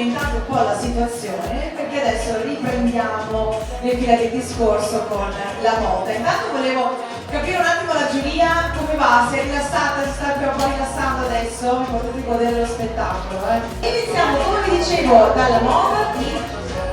cimentando un po' la situazione, perché adesso riprendiamo le fila del discorso con la moda. Intanto volevo capire un attimo la giuria come va, si è rilassata, si sta più un po' rilassando adesso, mi potete godere lo spettacolo. Iniziamo, come vi dicevo, dalla moda di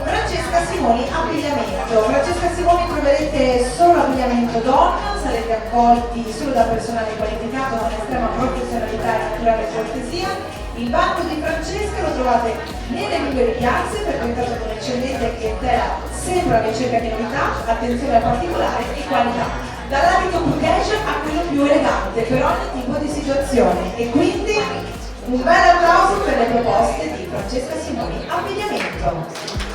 Francesca Simoni, abbigliamento. Francesca Simoni troverete solo abbigliamento donna, sarete accolti solo da personale qualificato con estrema professionalità e naturale cortesia. Il banco di Francesca lo trovate nelle migliori piazze, frequentato con eccellente clientela, sempre alla ricerca di novità, attenzione al particolare e qualità. Dall'abito più casual a quello più elegante per ogni tipo di situazione. E quindi un bel applauso per le proposte di Francesca Simoni, abbigliamento.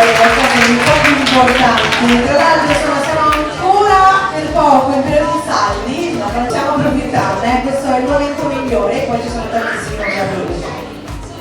le cose un po' più importanti. Tra l'altro insomma siamo ancora per poco in periodo di saldi, ma non possiamo approfittarne, questo è il momento migliore e poi ci sono tantissimi nuovi arrivi.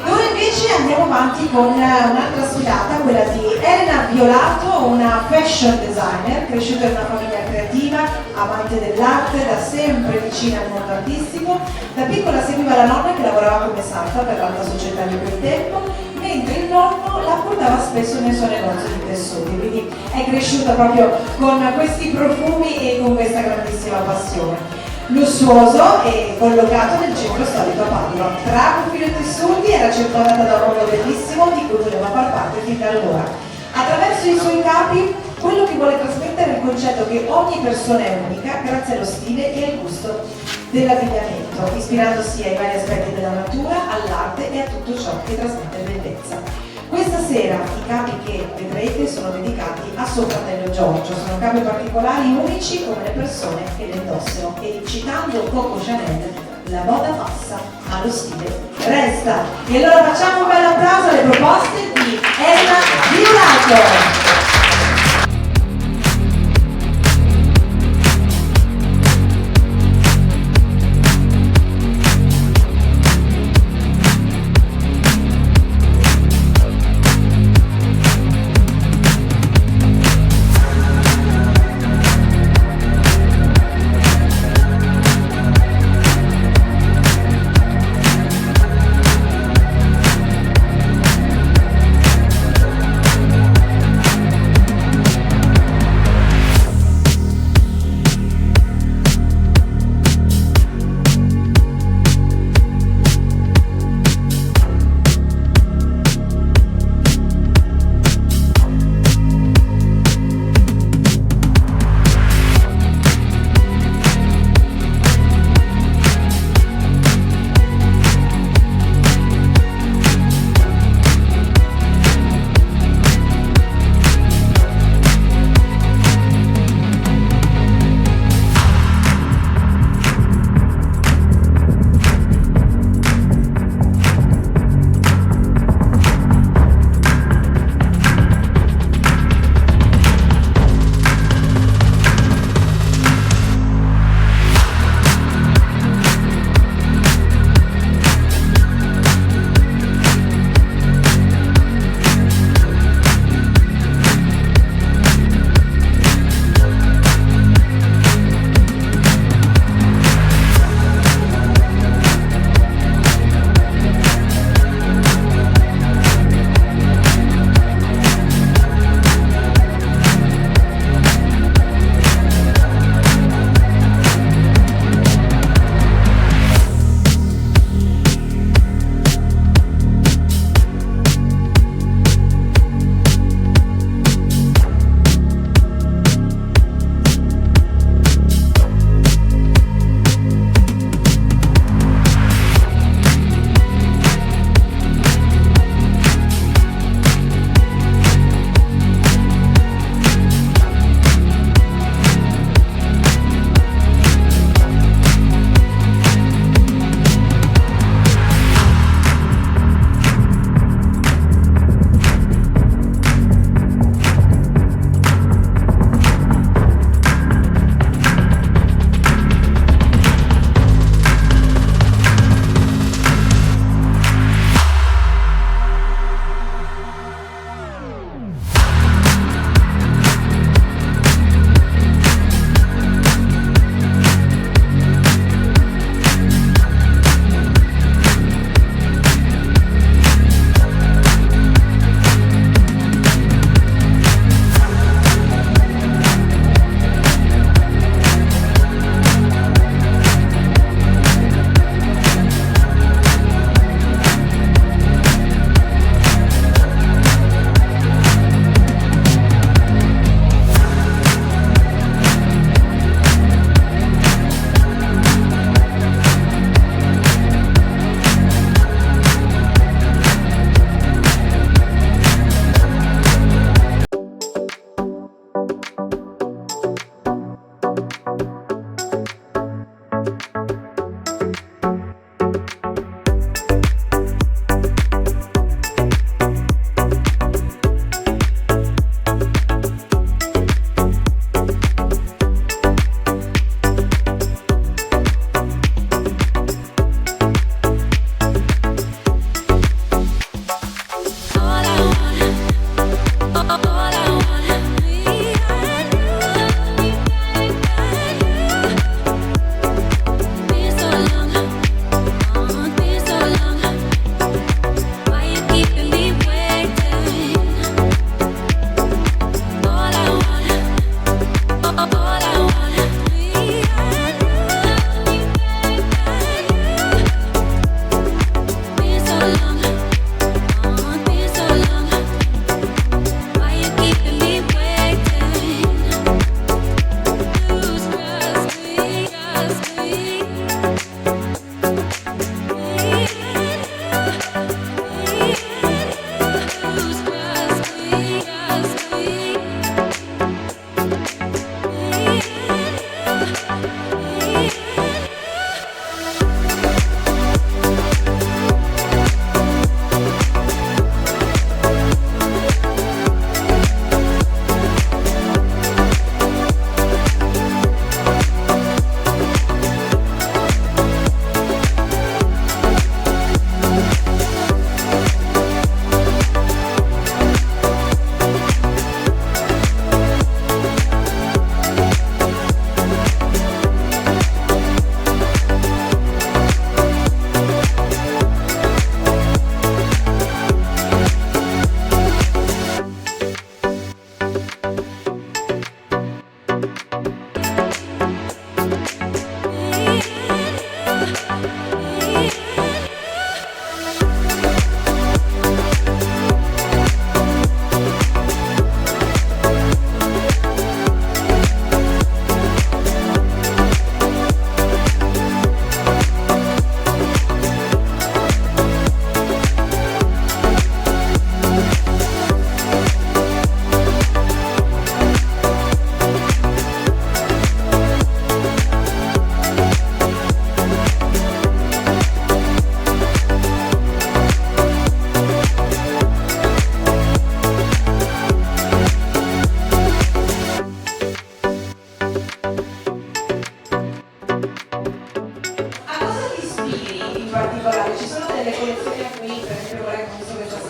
Ora invece andiamo avanti con un'altra sfidata, quella di Elena Violato, una fashion designer, cresciuta in una famiglia creativa, amante dell'arte, da sempre vicina al mondo artistico. Da piccola seguiva la nonna che lavorava come sarta per l'alta società di quel tempo, mentre il nonno la portava spesso nel suo negozio di tessuti, quindi è cresciuta proprio con questi profumi e con questa grandissima passione. Lussuoso e collocato nel centro storico a Padova. Tra profilo e tessuti era circondata da un mondo bellissimo di cui voleva far parte fin da allora. Attraverso i suoi capi, quello che vuole trasmettere è il concetto che ogni persona è unica grazie allo stile e al gusto dell'abbigliamento, ispirandosi ai vari aspetti della natura, all'arte e a tutto ciò che trasmette bellezza. Questa sera i capi che vedrete sono dedicati a suo fratello Giorgio, sono capi particolari unici come le persone che le indossano e citando Coco Chanel, la moda passa ma lo stile resta. E allora facciamo un bel applauso alle proposte di Elena Violato.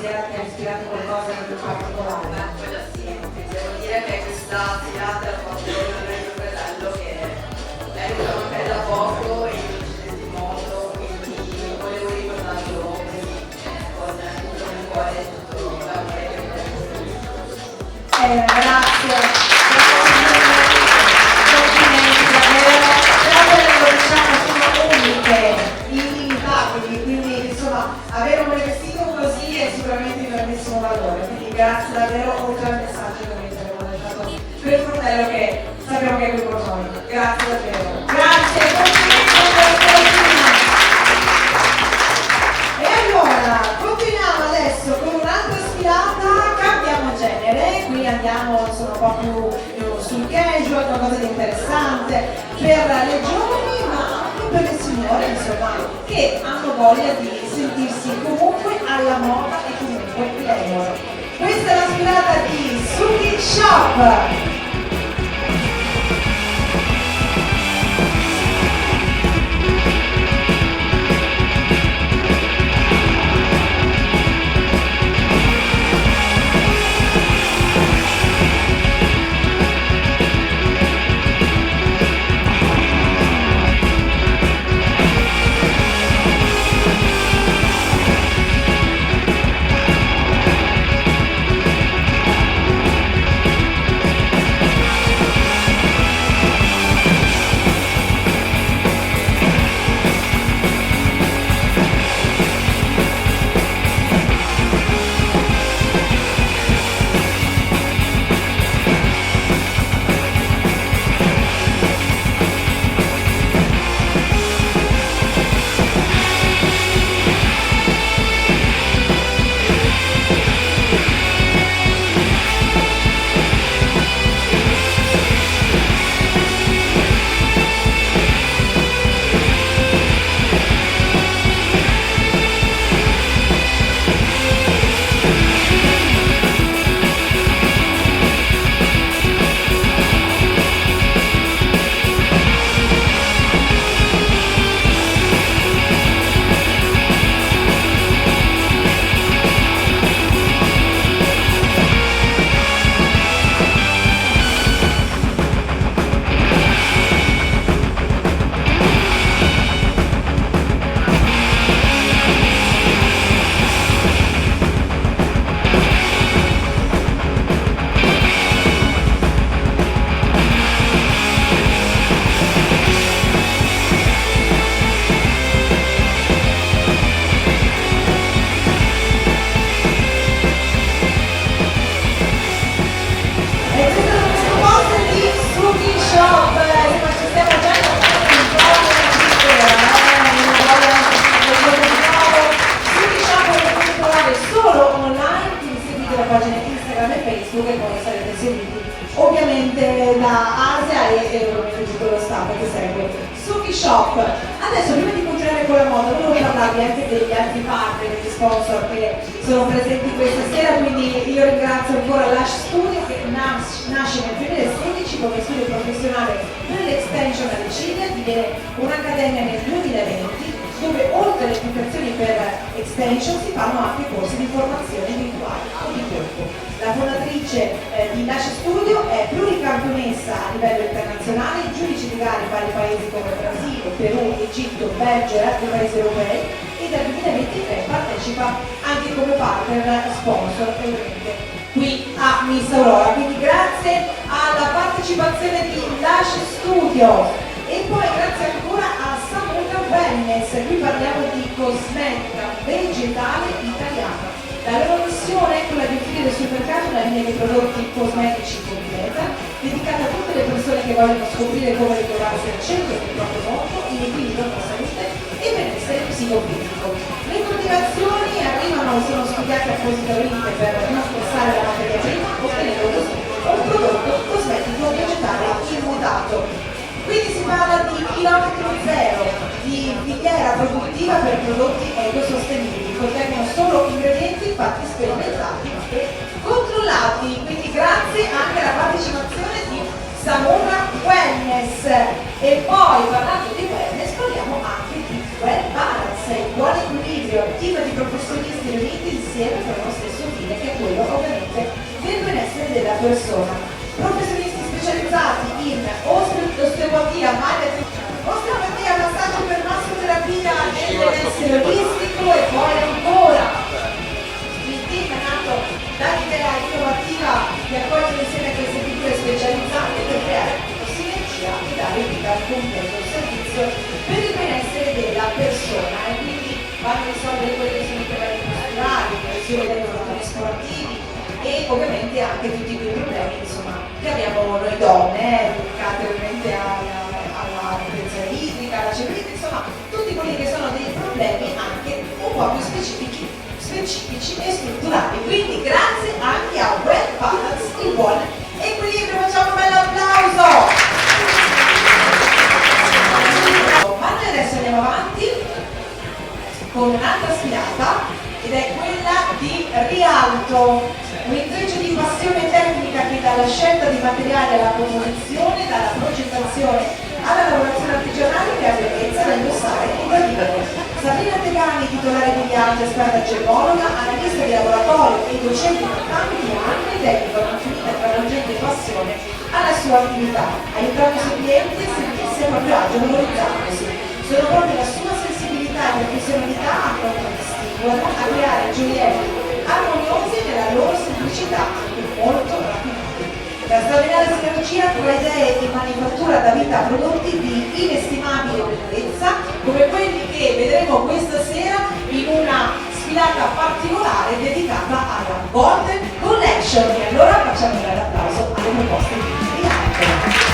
sera ti ha ispirato qualcosa in particolare? Quello sì, devo dire che questa sfilata l'ho fatto con il mio fratello che è venuto anche da poco e in questi modo, quindi volevo ricordarlo così, con tutto il cuore e tutto l'amore che mi ha Grazie. Complimenti, davvero. Però diciamo sono uniche, illimitabili, quindi insomma avere un vestito così è sicuramente di grandissimo valore. Quindi grazie davvero, oltre al messaggio che mi avevo lasciato per il fratello che sappiamo che è qui con noi. Grazie davvero. Grazie, complimenti per la tua. E allora, continuiamo adesso con un'altra sfilata, cambiamo genere, qui andiamo insomma, un po' più sul casual, qualcosa di interessante per le giovani ma anche per le signore insomma, che hanno voglia di sentirsi comunque alla moda e comunque glamour. Questa è la sfilata di Suki Shop! Ovviamente da Asia e ovviamente tutto lo staff che segue. Suki Shop. Adesso prima di continuare con la moda volevo parlarvi anche degli altri partner, degli sponsor che sono presenti questa sera, quindi io ringrazio ancora Lash Studio che nasce nel 2016 come studio professionale per l'extension alle ciglia, diviene un'accademia nel 2020 dove oltre alle applicazioni per extension si fanno anche corsi di formazione virtuale o di corpo. La fondatrice di Lash Studio è pluricampionessa a livello internazionale, giudice di gare in vari paesi come Brasile, Perù, Egitto, Belgio e altri paesi europei e dal 2023 partecipa anche come partner sponsor ovviamente qui a Miss Aurora. Quindi grazie alla partecipazione di Lash Studio e poi grazie ancora a Samuka Wellness, qui parliamo di cosmetica vegetale italiana. La loro missione è quella di offrire sul mercato una linea di prodotti cosmetici completa, dedicata a tutte le persone che vogliono scoprire come ritrovarsi al centro del proprio mondo, in equilibrio tra salute e benessere psicofisico. Le coltivazioni arrivano, sono studiate appositamente per non spostare la materia prima, ottenendo così un prodotto cosmetico vegetale immutato. Quindi si parla di chilometro zero, di filiera produttiva per prodotti ecosostenibili, contengono solo ingredienti infatti sperimentati e controllati. Quindi grazie anche alla partecipazione di Samuka Wellness. E poi parlando di wellness parliamo anche di well balance, il buon equilibrio, team di professionisti riuniti insieme per uno quello ovviamente del benessere della persona. Professionisti specializzati in osteopatia, osteopatia, massaggio per massoterapia nel benessere olistico e poi ancora il team è nato dall'idea innovativa di accogliere insieme queste figure specializzate per creare sinergia e dare vita al completo servizio per il benessere della persona, e quindi vanno a risolvere quelli che sono i problemi posturali, le dei problemi sportivi e ovviamente anche tutti quei problemi insomma, che abbiamo noi donne, dedicate ovviamente alla presenza idrica, alla cellulite, insomma tutti quelli che sono dei problemi anche un po' più specifici e strutturali. Quindi grazie anche a Well Balance, il buon equilibrio, facciamo un bel applauso! Ma noi adesso andiamo avanti con un'altra sfilata ed è quella di Rialto, un intreccio di passione tecnica che dalla scelta di materiali alla composizione, dalla progettazione alla lavorazione artigianale che ha bellezza da indossare e da vivere. Sabrina Tegani, titolare di viaggio, esperta gemologa, analista di laboratorio e docente per tanti anni, dedica una finita e travolgente passione alla sua attività, aiutando i suoi clienti a sentirsi a proprio agio valorizzandosi. Sono proprio la sua sensibilità e professionalità a contraddistinguerla a creare gioielli armoniosi nella loro semplicità e molto raffinati. La straordinaria sinergia tra idee e manifattura dà vita a prodotti di inestimabile bellezza, come quelli che vedremo questa sera in una sfilata particolare dedicata alla Golden Collection. E allora facciamo un bel applauso alle proposte di Rialto.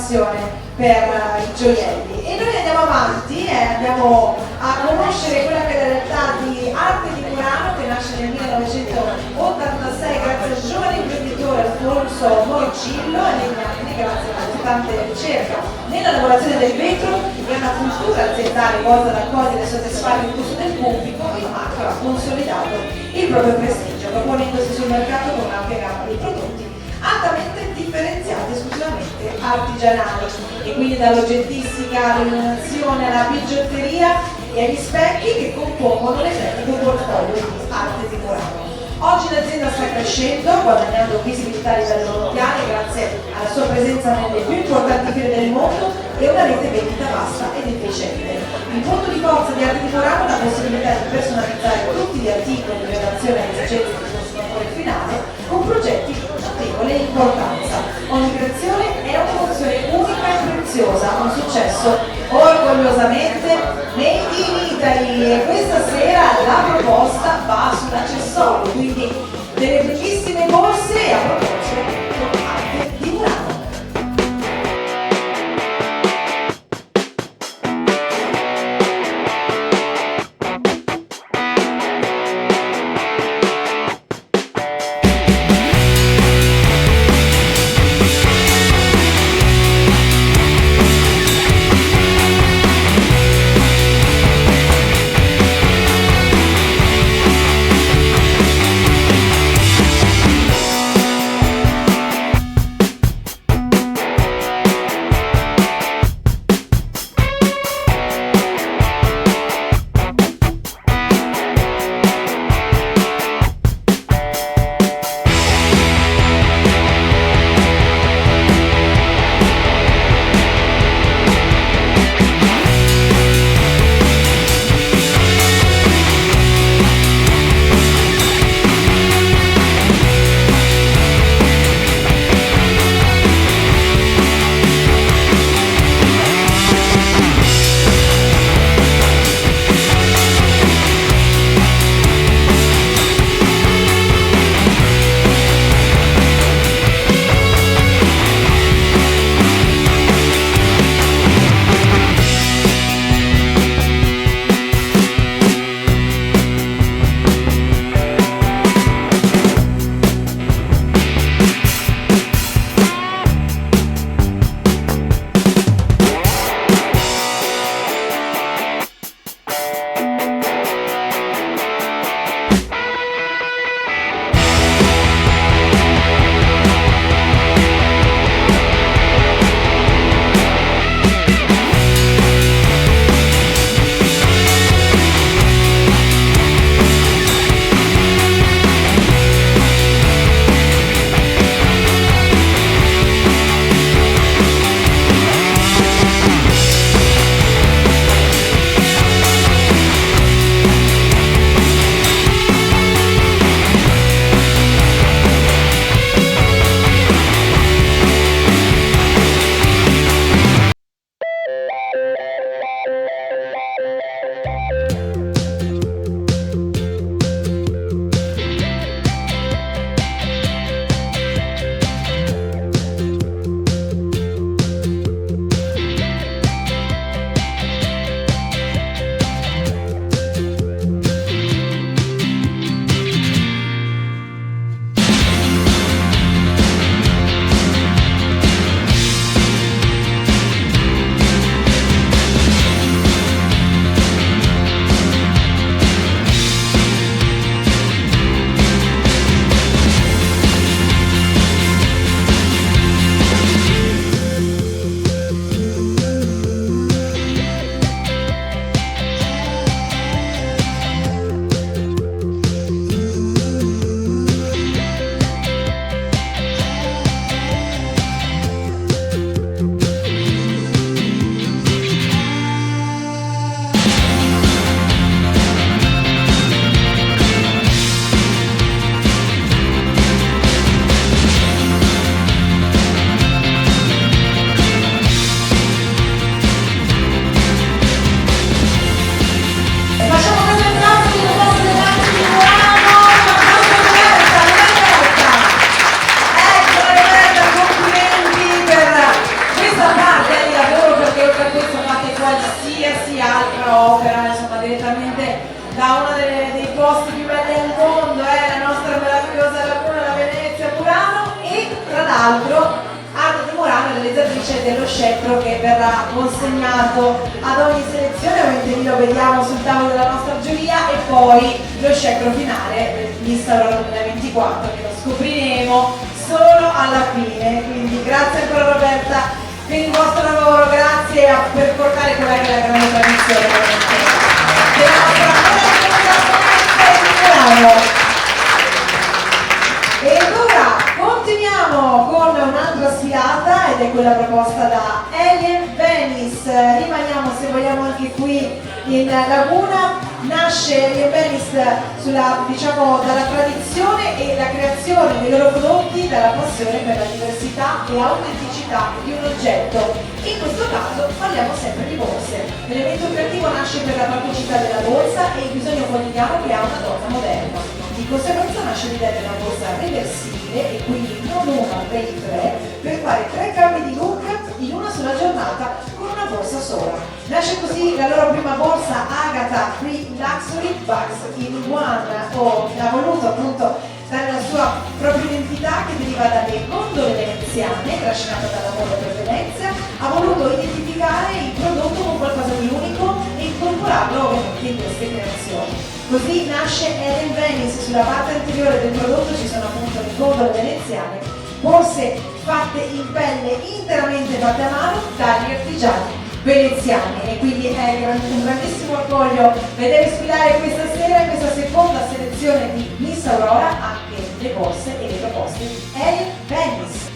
passione per i gioielli. E noi andiamo avanti e andiamo a conoscere quella che è la realtà di Arte di Murano, che nasce nel 1986 grazie al giovane imprenditore Alfonso Morcillo e negli anni grazie alla costante ricerca nella lavorazione del vetro e una cultura aziendale volta ad accogliere e soddisfare il gusto del pubblico. Il marchio ha consolidato il proprio prestigio, proponendosi sul mercato con un'ampia gamma di prodotti altamente differenziati, esclusivamente artigianali, e quindi dall'oggettistica all'illuminazione alla bigiotteria e agli specchi che compongono l'eclettico portafoglio di Arte di Murano. Oggi l'azienda sta crescendo, guadagnando visibilità a livello mondiale grazie alla sua presenza nelle più importanti fiere del mondo e una rete vendita vasta ed efficiente. Il punto di forza di Arte di Murano è la possibilità di personalizzare tutti gli articoli in relazione alle esigenze del consumatore finale con progetti di notevole importanza. Ogni creazione è un'emozione unica e preziosa, un successo orgogliosamente made in Italy, e questa sera la proposta va sull'accessorio, quindi delle bellissime borse a proposito di Arte di Murano. l'altro Arda De Murano, realizzatrice dello scettro che verrà consegnato ad ogni selezione, ovviamente lì lo vediamo sul tavolo della nostra giuria, e poi lo scettro finale Miss Aurora 2024 che lo scopriremo solo alla fine. Quindi grazie ancora Roberta per il vostro lavoro, grazie per portare quella che è la grande tradizione della nostra Milano. E ora continuiamo con un'altra sfilata ed è quella proposta da Alien Venice. Rimaniamo, se vogliamo, anche qui in Laguna. Nasce Alien Venice dalla tradizione e la creazione dei loro prodotti dalla passione per la diversità e autenticità di un oggetto. In questo caso parliamo sempre di borse. L'elemento creativo nasce per la praticità della borsa e il bisogno quotidiano che ha una donna moderna. Di conseguenza nasce l'idea di una borsa reversibile, e quindi non una, ma tre, per fare 3 cambi di look in una sola giornata con una borsa sola. Nasce così la loro prima borsa Agatha Free Luxury Bags in One, ha voluto appunto dare la sua propria identità che deriva dalle gondole veneziane, trascinata dalla moda per Venezia, ha voluto identificare il prodotto con qualcosa di unico e incorporarlo ovviamente in queste creazioni. Così nasce Alien Venice. Sulla parte anteriore del prodotto ci sono appunto le gondole veneziane, borse fatte in pelle, interamente fatte a mano dagli artigiani veneziani, e quindi è un grandissimo orgoglio vedere sfilare questa sera in questa seconda selezione di Miss Aurora anche le borse e le proposte di Alien Venice.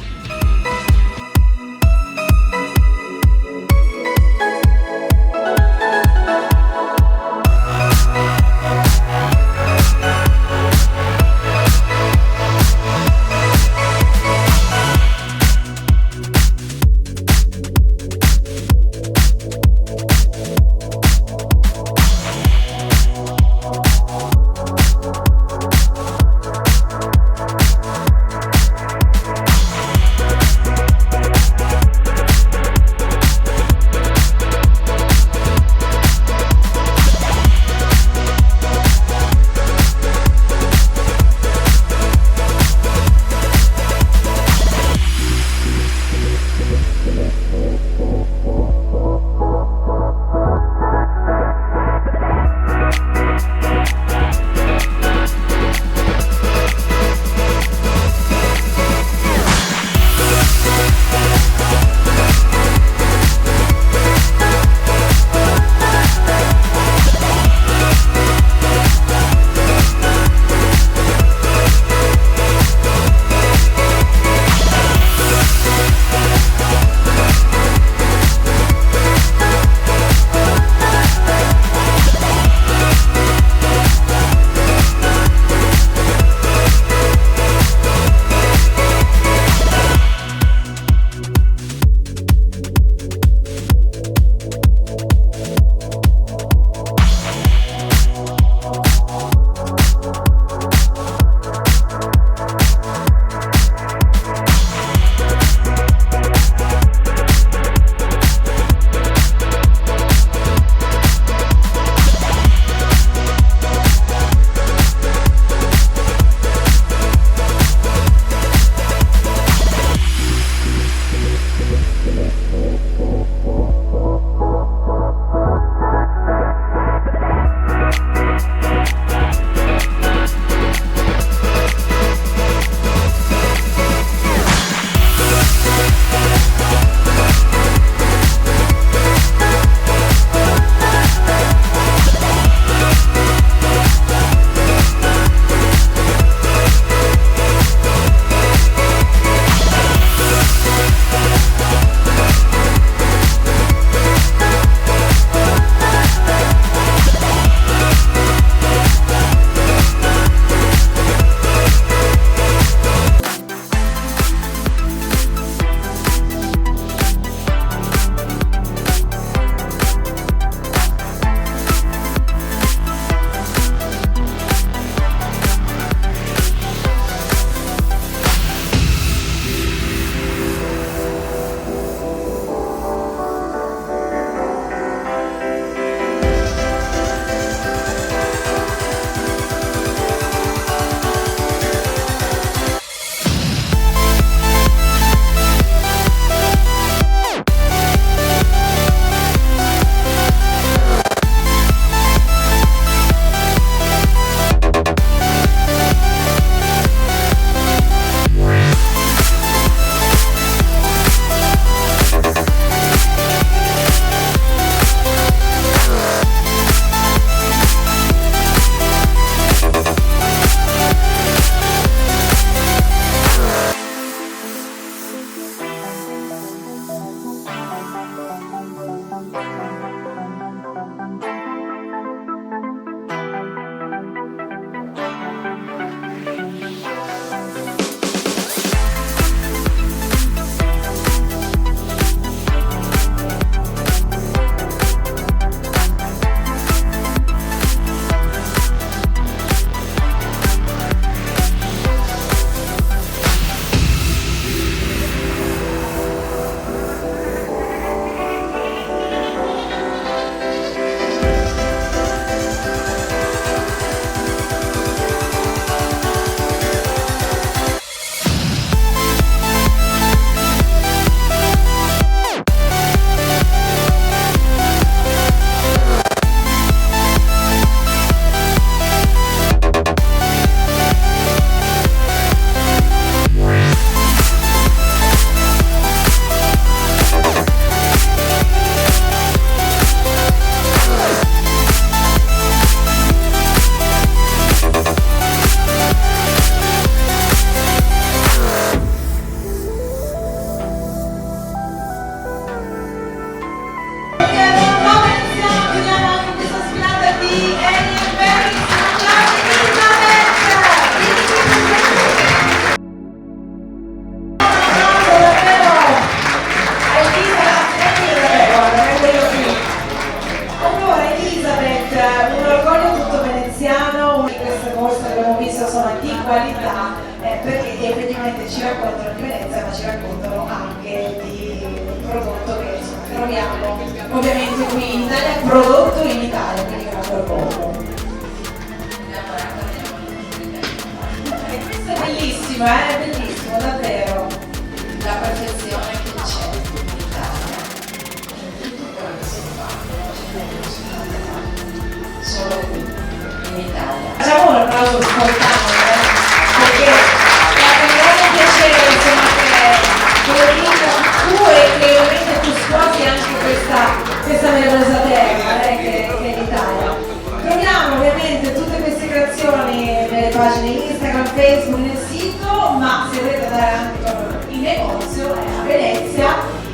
abbiamo visto sono di qualità, perché effettivamente ci raccontano di Venezia, ma ci raccontano anche di un prodotto che insomma, troviamo ovviamente qui in Italia, prodotto in Italia, quindi grazie al popolo. E questo è bellissimo, bellissimo, davvero. La perfezione che c'è in Italia, in tutto quello che si fa, solo qui, in Italia. Facciamo un applauso spontaneo, perché è un grande piacere insomma, che lo dica tu e che ovviamente tu sposi anche questa meravigliosa terra che è l'Italia. Troviamo ovviamente tutte queste creazioni nelle pagine Instagram, Facebook, nel sito, ma se volete andare anche in negozio a Venezia,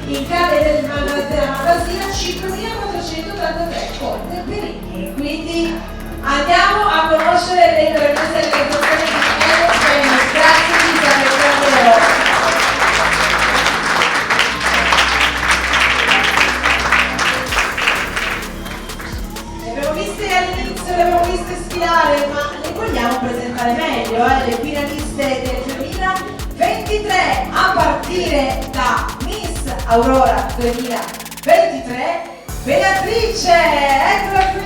in Calle della Madasina 5483 Conte Perini. Quindi andiamo a conoscere le meravigliose realizzazioni di Elio Famous. Grazie Lisa per davvero. Le abbiamo viste all'inizio, le abbiamo viste sfilare, ma le vogliamo presentare meglio, le finaliste del 2023 a partire da Miss Aurora 2023, Beatrice, eccola qui!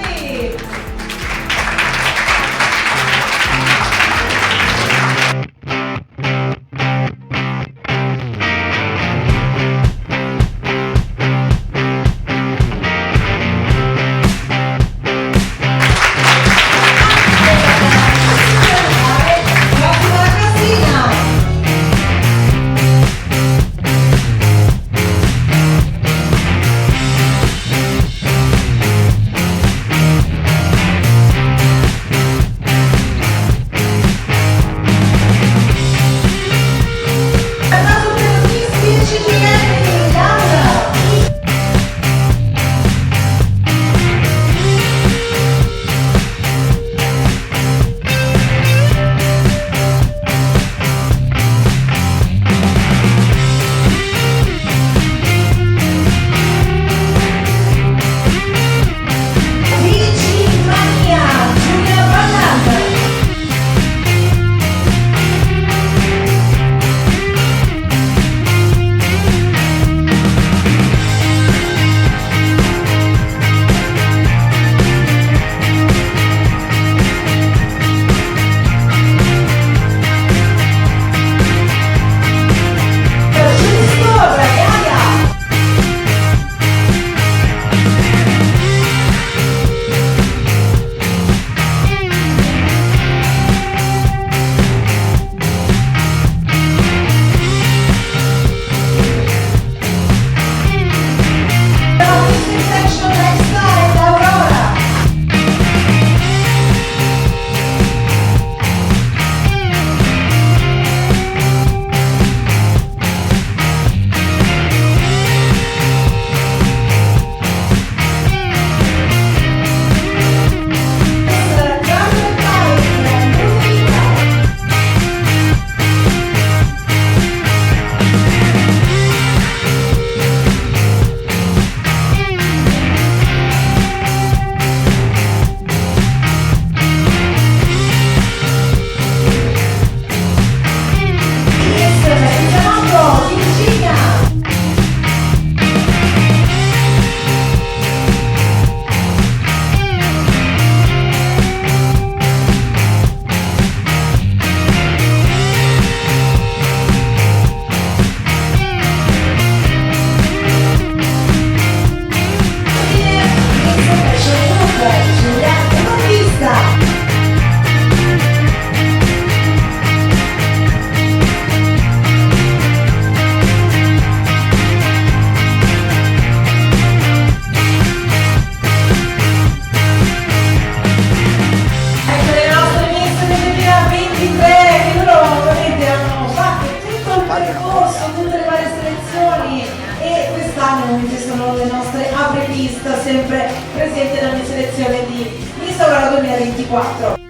sono le nostre apripista sempre presenti nella mia selezione di Miss Aurora 2024.